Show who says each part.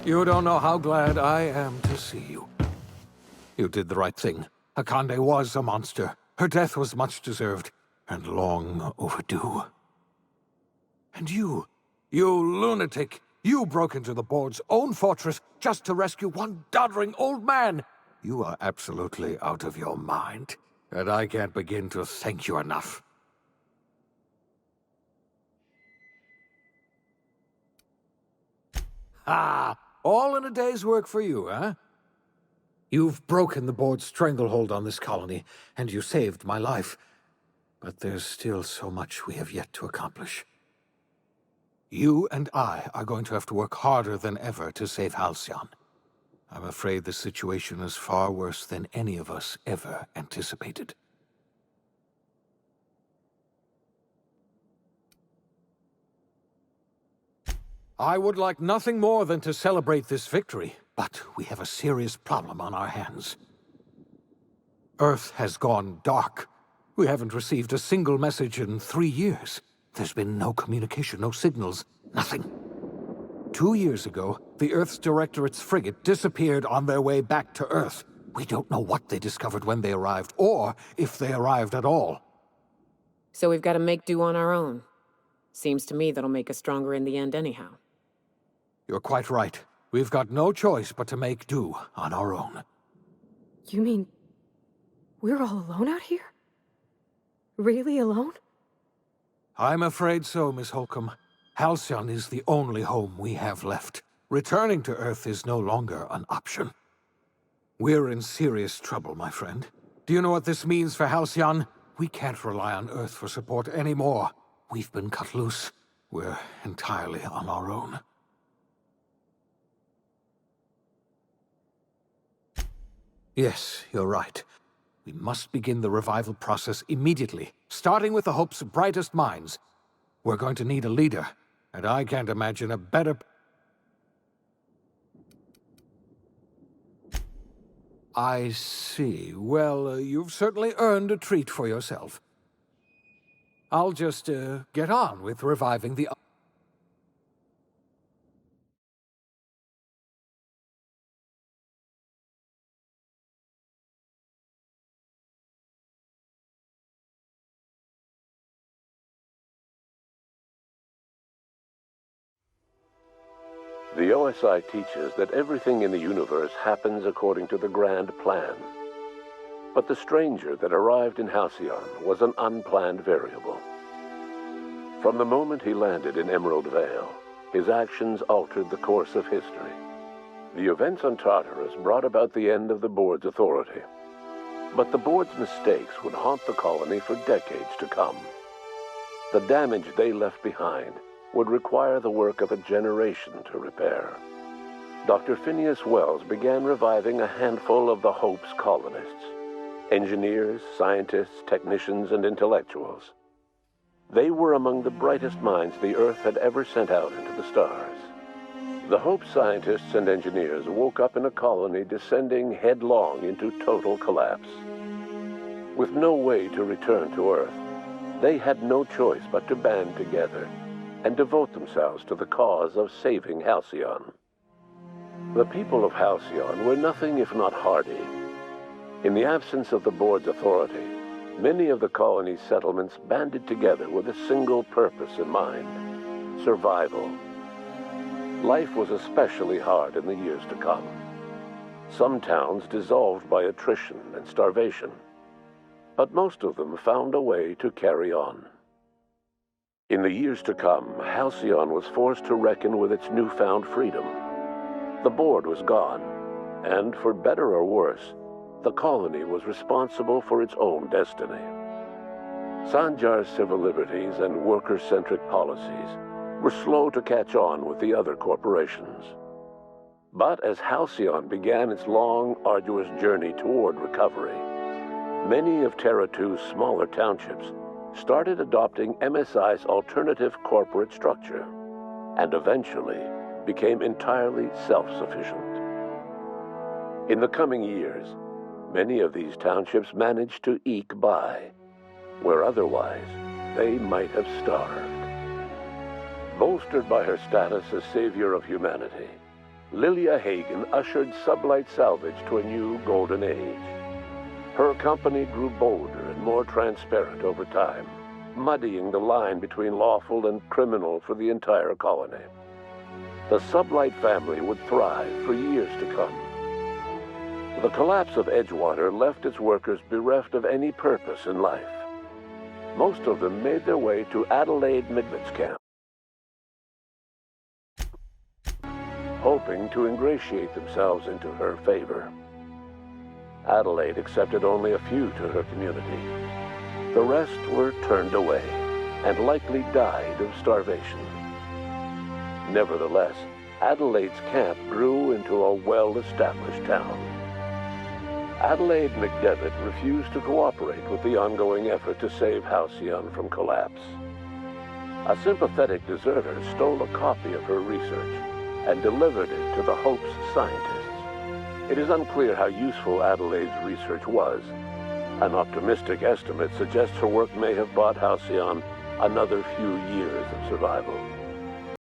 Speaker 1: You don't know how glad I am to see you. You did the right thing. Akande was a monster. Her death was much deserved, and long overdue. And you lunatic, you broke into the board's own fortress just to rescue one doddering old man. You are absolutely out of your mind, and I can't begin to thank you enough. Ah, all in a day's work for you, huh? You've broken the board's stranglehold on this colony, and you saved my life. But there's still so much we have yet to accomplish. You and I are going to have to work harder than ever to save Halcyon. I'm afraid the situation is far worse than any of us ever anticipated. I would like nothing more than to celebrate this victory, but we have a serious problem on our hands. Earth has gone dark. We haven't received a single message in 3 years. There's been no communication, no signals, nothing. 2 years ago, the Earth's Directorate's frigate disappeared on their way back to Earth. We don't know what they discovered when they arrived, or if they arrived at all.
Speaker 2: So we've got to make do on our own. Seems to me that'll make us stronger in the end anyhow.
Speaker 1: You're quite right. We've got no choice but to make do on our own.
Speaker 3: You mean we're all alone out here? Really alone?
Speaker 1: I'm afraid so, Miss Holcomb. Halcyon is the only home we have left. Returning to Earth is no longer an option. We're in serious trouble, my friend. Do you know what this means for Halcyon? We can't rely on Earth for support anymore. We've been cut loose. We're entirely on our own. Yes, you're right. We must begin the revival process immediately, starting with the Hope's brightest minds. We're going to need a leader, and I can't imagine a better... I see. Well, you've certainly earned a treat for yourself. I'll just, get on with reviving the...
Speaker 4: The OSI teaches that everything in the universe happens according to the grand plan. But the stranger that arrived in Halcyon was an unplanned variable. From the moment he landed in Emerald Vale, his actions altered the course of history. The events on Tartarus brought about the end of the board's authority. But the board's mistakes would haunt the colony for decades to come. The damage they left behind would require the work of a generation to repair. Dr. Phineas Wells began reviving a handful of the Hope's colonists. Engineers, scientists, technicians, and intellectuals. They were among the brightest minds the Earth had ever sent out into the stars. The Hope scientists and engineers woke up in a colony descending headlong into total collapse. With no way to return to Earth, they had no choice but to band together and devote themselves to the cause of saving Halcyon. The people of Halcyon were nothing if not hardy. In the absence of the board's authority, many of the colony's settlements banded together with a single purpose in mind: survival. Life was especially hard in the years to come. Some towns dissolved by attrition and starvation, but most of them found a way to carry on. In the years to come, Halcyon was forced to reckon with its newfound freedom. The board was gone, and for better or worse, the colony was responsible for its own destiny. Sanjar's civil liberties and worker-centric policies were slow to catch on with the other corporations. But as Halcyon began its long, arduous journey toward recovery, many of Terra 2's smaller townships started adopting MSI's alternative corporate structure, and eventually became entirely self-sufficient. In the coming years, many of these townships managed to eke by, where otherwise they might have starved. Bolstered by her status as savior of humanity, Lilia Hagen ushered sublight salvage to a new golden age. Her company grew bolder and more transparent over time, muddying the line between lawful and criminal for the entire colony. The sublight family would thrive for years to come. The collapse of Edgewater left its workers bereft of any purpose in life. Most of them made their way to Adelaide Midlet's camp, hoping to ingratiate themselves into her favor. Adelaide accepted only a few to her community. The rest were turned away and likely died of starvation. Nevertheless, Adelaide's camp grew into a well-established town. Adelaide McDevitt refused to cooperate with the ongoing effort to save Halcyon from collapse. A sympathetic deserter stole a copy of her research and delivered it to the Hope's scientists. It is unclear how useful Adelaide's research was. An optimistic estimate suggests her work may have bought Halcyon another few years of survival.